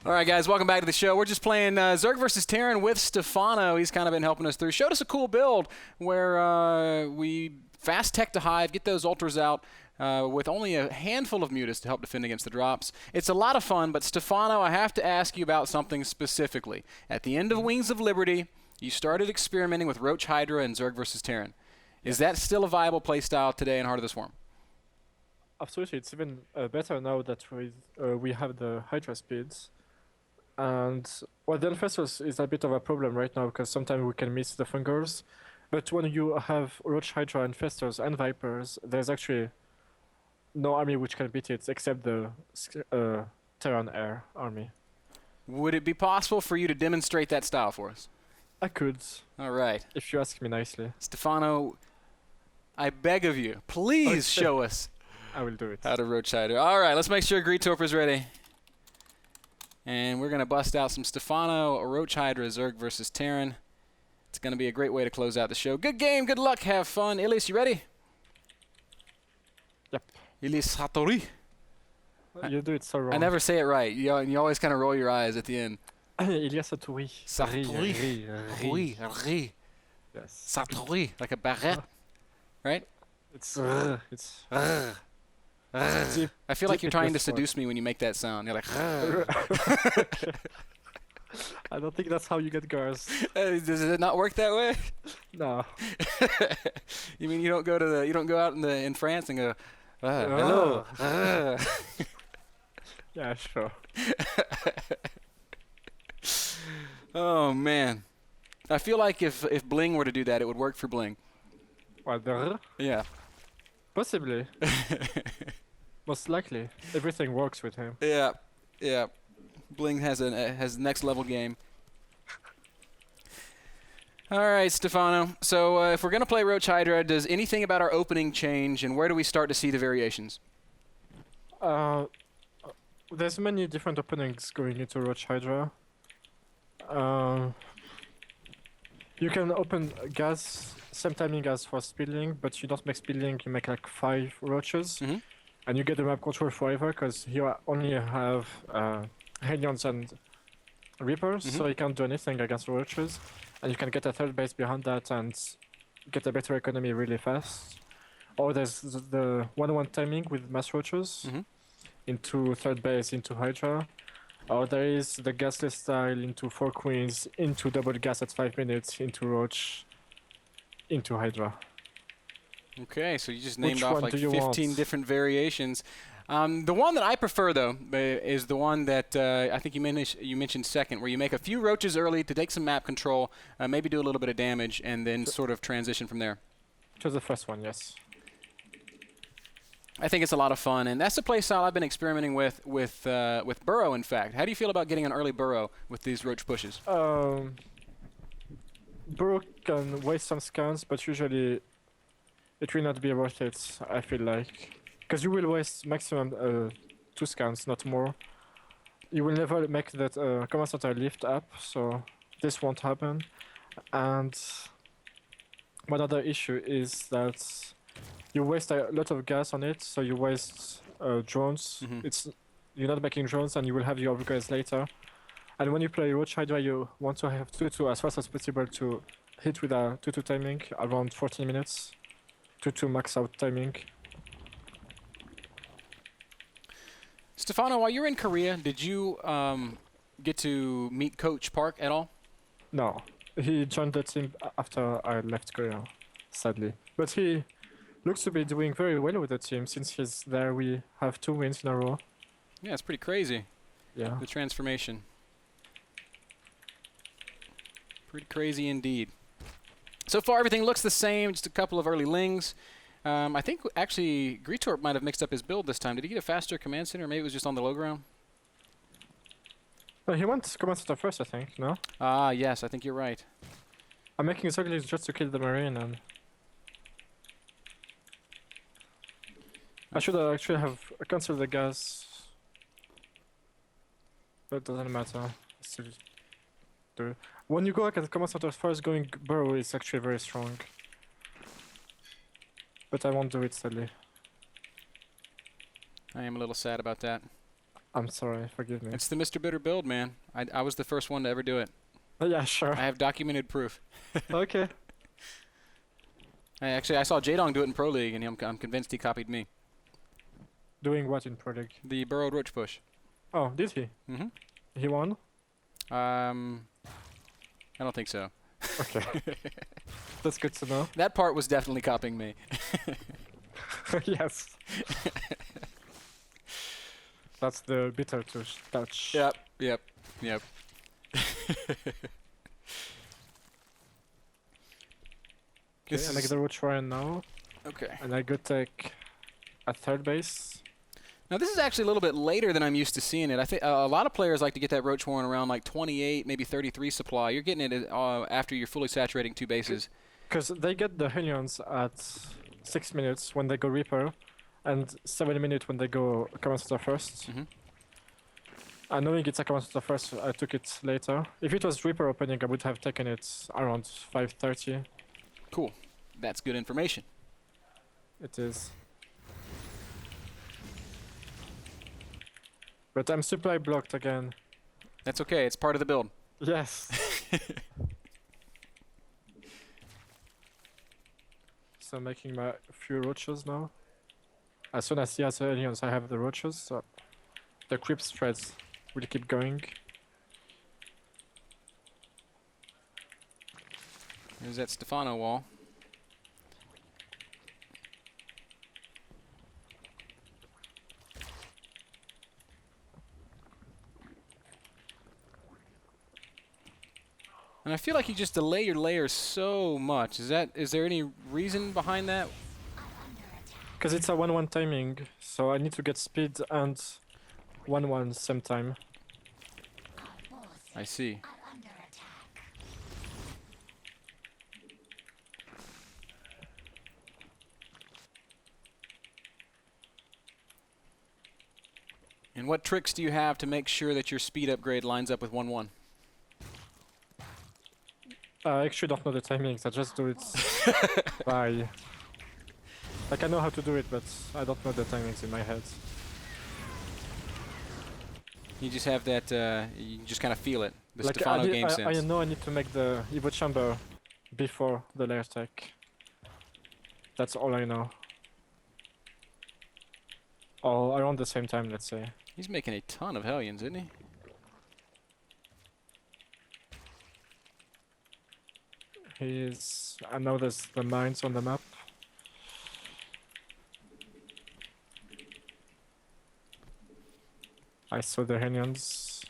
All right, guys, welcome back to the show. We're just playing Zerg versus Terran with Stephano. He's kind of been helping us through. Showed us a cool build where we fast tech to Hive, get those ultras out with only a handful of mutas to help defend against the drops. It's a lot of fun, but Stephano, I have to ask you about something specifically. At the end of Wings of Liberty, you started experimenting with Roach Hydra and Zerg versus Terran. Is that still a viable playstyle today in Heart of the Swarm? Absolutely, it's even better now that we have the Hydra speeds. And well, the infestors is a bit of a problem right now because sometimes we can miss the fungers. But when you have Roach Hydra, infestors, and Vipers, there's actually no army which can beat it except the Terran Air army. Would it be possible for you to demonstrate that style for us? I could. All right. If you ask me nicely. Stephano, I beg of you, please show us. I will do it. How to Roach Hydra. All right, let's make sure Greetorp is ready. And we're going to bust out some Stephano, Roach Hydra, Zerg versus Terran. It's going to be a great way to close out the show. Good game, good luck, have fun. Ilyas, you ready? Yep. Ilyas Satori. You do it so wrong. I never say it right. You always kind of roll your eyes at the end. Ilyas Satori. Satori. Yes. Satori. Like a baguette, right? It's I feel like you're trying to seduce me when you make that sound. You're like, I don't think that's how you get girls. Does it not work that way? No. You mean you don't go out in France and go, hello. Yeah, sure. Oh man, I feel like if Bling were to do that, it would work for Bling. What, the? Yeah. Possibly. Most likely. Everything works with him. Yeah. Yeah. Bling has next level game. All right, Stephano. So if we're going to play Roach Hydra, does anything about our opening change, and where do we start to see the variations? There's many different openings going into Roach Hydra. You can open gas, same timing as for speedling, but you don't make speedling, you make like 5 roaches. Mm-hmm. And you get the map control forever because you only have Hellions and Reapers, so you can't do anything against roaches. And you can get a third base behind that and get a better economy really fast. Or there's the 1-1 timing with mass roaches into third base, into Hydra. Or there is the gasless style into 4 queens, into double gas at 5 minutes, into Roach, into Hydra. Okay, so you just named Which off one like do you 15 want? different variations. The one that I prefer, though, is the one that I think you mentioned second, where you make a few roaches early to take some map control, maybe do a little bit of damage, and then sort of transition from there. It was the first one, yes. I think it's a lot of fun, and that's the play style I've been experimenting with Burrow, in fact. How do you feel about getting an early Burrow with these roach pushes? Burrow can waste some scans, but usually it will not be worth it, I feel like. Because you will waste maximum 2 scans, not more. You will never make that command center lift up, so this won't happen. And one other issue is that you waste a lot of gas on it, so you waste drones. You're not making drones, and you will have your upgrades later. And when you play Roach Hydra, you want to have 2-2 as fast as possible to hit with a 2-2 timing around 14 minutes. 2-2 max out timing. Stephano, while you're in Korea, did you get to meet Coach Park at all? No, he joined the team after I left Korea, sadly. But he looks to be doing very well with the team. Since he's there, we have 2 wins in a row. Yeah, it's pretty crazy. Yeah. The transformation. Pretty crazy indeed. So far, everything looks the same. Just a couple of early lings. I think actually Greetorp might have mixed up his build this time. Did he get a faster command center? Or maybe it was just on the low ground. No, he went command center first, I think. No. Ah, yes, I think you're right. I'm making Zerglings just to kill the Marine, and I should actually have cancelled the gas, but it doesn't matter. Still do it. When you go against command center first, going Burrow is actually very strong. But I won't do it, sadly. I am a little sad about that. I'm sorry, forgive me. It's the MrBitter build, man. I was the first one to ever do it. Yeah, sure. I have documented proof. Okay. I saw Jaedong do it in Pro League, and I'm convinced he copied me. Doing what in Pro League? The burrowed roach push. Oh, did he? Mm-hmm. He won? I don't think so. Okay. That's good to know. That part was definitely copying me. Yes. That's the bitter touch. Yep. Okay, I make the roach warrior now, Okay. and I go take a third base. Now this is actually a little bit later than I'm used to seeing it. I think a lot of players like to get that roach horn around like 28, maybe 33 supply. You're getting it after you're fully saturating 2 bases. Because they get the Hellions at 6 minutes when they go Reaper, and 7 minutes when they go Commentator first. Mm-hmm. And knowing it's a Commentator first, I took it later. If it was Reaper opening, I would have taken it around 5:30. Cool. That's good information. It is. But I'm supply blocked again. That's okay. It's part of the build. Yes. So I'm making my few roaches now. As soon as he has aliens, I have the roaches, so the creep threads will keep going. There's that Stephano wall. And I feel like you just delay your layers so much. Is there any reason behind that? Because it's a 1-1 timing, so I need to get speed and 1-1 same time. I see. And what tricks do you have to make sure that your speed upgrade lines up with 1-1? I actually don't know the timings, I just do it by... Like I know how to do it, but I don't know the timings in my head. You just have that, you just kind of feel it. The Like Stephano game I sense. know I need to make the Evo chamber before the layer stack. That's all I know. Or around the same time, let's say. He's making a ton of Hellions, isn't he? I know there's the mines on the map. I saw the Hellions.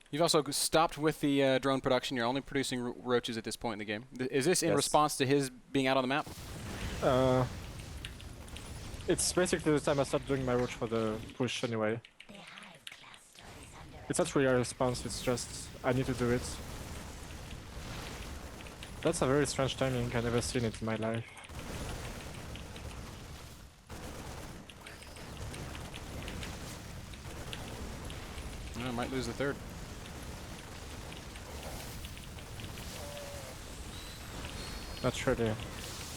You've also stopped with the drone production. You're only producing roaches at this point in the game. Is this in Yes. response to his being out on the map? It's basically the time I start doing my roach for the push anyway. It's not really a response, it's just I need to do it. That's a very strange timing, I've never seen it in my life. I might lose the third. Not really.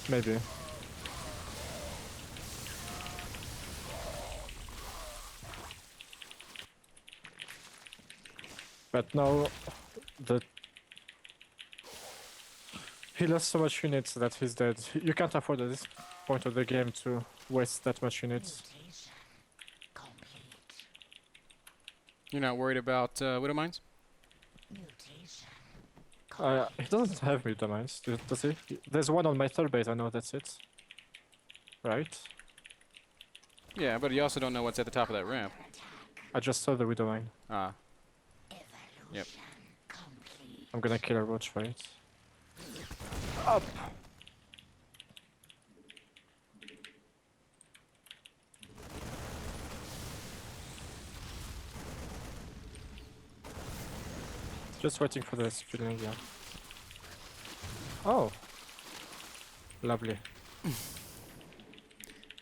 Maybe. But now he lost so much units that he's dead. You can't afford at this point of the game to waste that much units. You're not worried about Widow Mines? He doesn't have me domains, does he? There's one on my third base, I know that's it. Right? Yeah, but you also don't know what's at the top of that ramp. I just saw the widow mine. Ah. Yep. I'm gonna kill a roach for it. Up! Just waiting for the spinning, yeah. Oh! Lovely.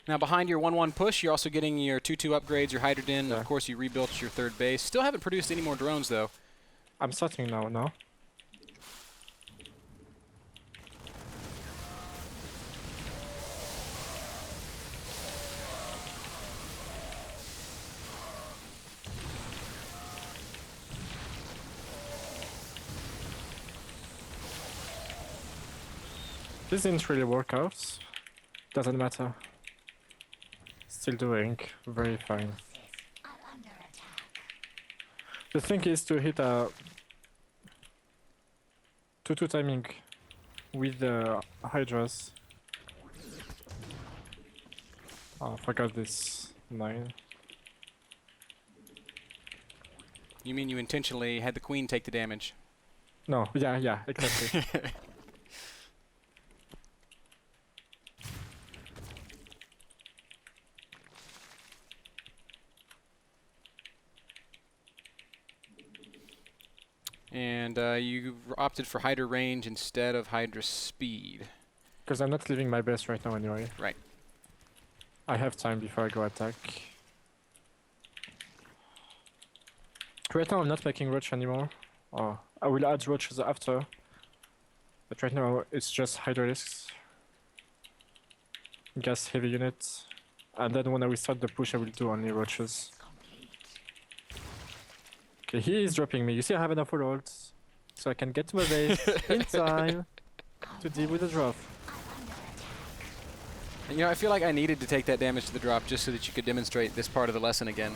Now behind your 1-1 push, you're also getting your 2-2 upgrades, your hydrogen. Yeah. Of course, you rebuilt your third base. Still haven't produced any more drones, though. I'm starting now, no? This didn't really work out. Doesn't matter. Still doing very fine. The thing is to hit a 2-2 timing with the Hydras. Oh, I forgot this 9. You mean you intentionally had the queen take the damage? No, yeah, exactly. And you opted for Hydra range instead of Hydra speed. Because I'm not leaving my base right now anyway. Right. I have time before I go attack. Right now I'm not making roach anymore. Oh, I will add roaches after. But right now it's just Hydralisks. Gas heavy unit. And then when I will start the push I will do only roaches. Okay, he is dropping me. You see I have enough ults. So I can get to my base in time to deal with the drop. And, you know, I feel like I needed to take that damage to the drop just so that you could demonstrate this part of the lesson again.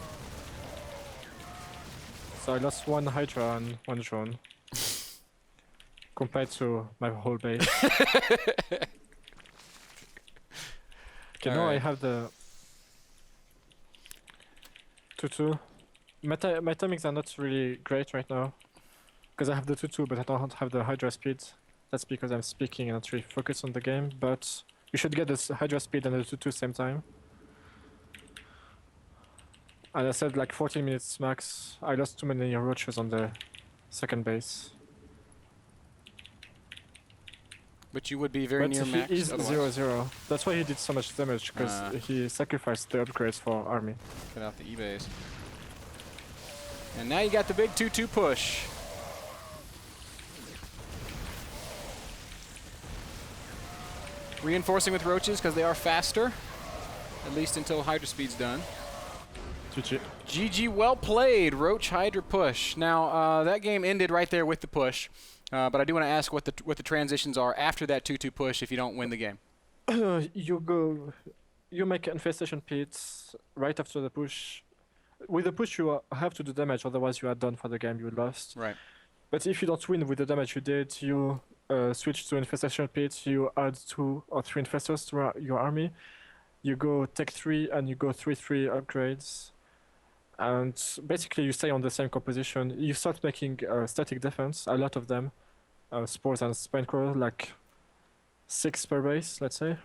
So I lost 1 Hydra and 1 drone. Compared to my whole base. Okay, now I have the 2-2. My timings are not really great right now. Because I have the 2-2 but I don't have the Hydra speed. That's because I'm speaking and not really focused on the game. But you should get the Hydra speed and the 2-2 same time. And I said like 14 minutes max. I lost too many roaches on the second base. But you would be very near max. But he is otherwise. 0-0. That's why he did so much damage, because he sacrificed the upgrades for army. Cut out the E-base. And now you got the big 2-2 push. Reinforcing with roaches because they are faster. At least until Hydra speed's done. GG. GG, well played. Roach Hydra push. Now, that game ended right there with the push. But I do want to ask what the transitions are after that 2-2 push if you don't win the game. You make infestation pits right after the push. With the push you have to do damage, otherwise you are done for the game, you lost. Right. But if you don't win with the damage you did, you switch to infestation pits, you add 2 or 3 infestors to your army. You go tech 3 and you go 3-3 upgrades. And basically you stay on the same composition. You start making static defense, a lot of them. Spores and Spinecrawler, like 6 per base, let's say.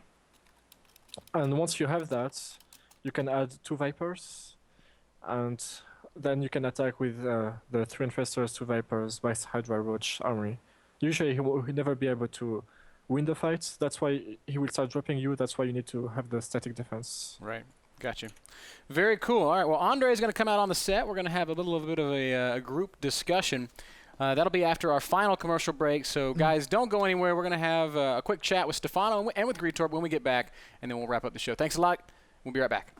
And once you have that, you can add 2 Vipers. And then you can attack with the 3 Infestors, 2 Vipers, Vice Hydra, Roach, Armory. Usually he will never be able to win the fight. That's why he will start dropping you. That's why you need to have the static defense. Right. Gotcha. Very cool. All right. Well, Andre is going to come out on the set. We're going to have a little bit of a group discussion. That'll be after our final commercial break. So, guys, don't go anywhere. We're going to have a quick chat with Stephano and with Greetorp when we get back, and then we'll wrap up the show. Thanks a lot. We'll be right back.